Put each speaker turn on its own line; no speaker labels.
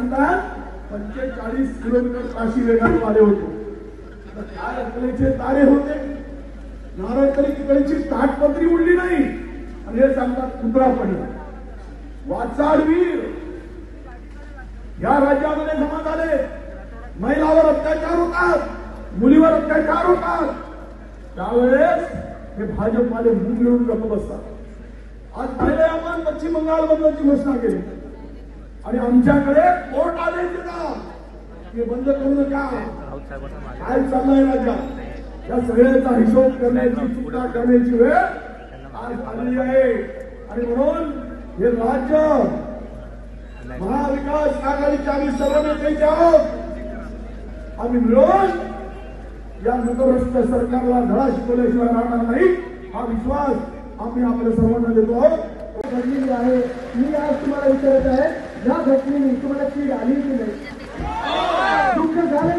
सांगतात 45 किलोमीटर ताशी वेगाने आले होते. काय अकलेचे तारे होते, नारळकलीची ताटपत्री उडली नाही आणि हे सांगतात कुत्रा पडला. वाचाडवीर या राज्यामध्ये जमा झाले. महिलावर अत्याचार होतात, मुलीवर अत्याचार होतात. त्यावेळेस हे भाजपवाले मुंग मिळून गप्प बसतात. आज पाहिले आपण पश्चिम बंगाल बंदची घोषणा केली आणि आमच्याकडे कोर्ट आदेश देतात हे बंद करू नका. काय चाललंय राज्यात या सगळ्याचा हिशोब करण्याची, चुका करण्याची वेळ आज आलेली आहे. आणि म्हणून हे राज्य महाविकास आघाडीचे आम्ही सर्व नेते आहोत. आम्ही मिळून या नतभ्रष्ट सरकारला धडा शिकवल्याशिवाय राहणार नाही हा विश्वास आम्ही आपल्या सर्वांना देतो आहोत.
घडलेली आहे. मी आज तुम्हाला विचारत आहे, या घटनेने तुम्हाला कीड आली की नाही, दुःख झालं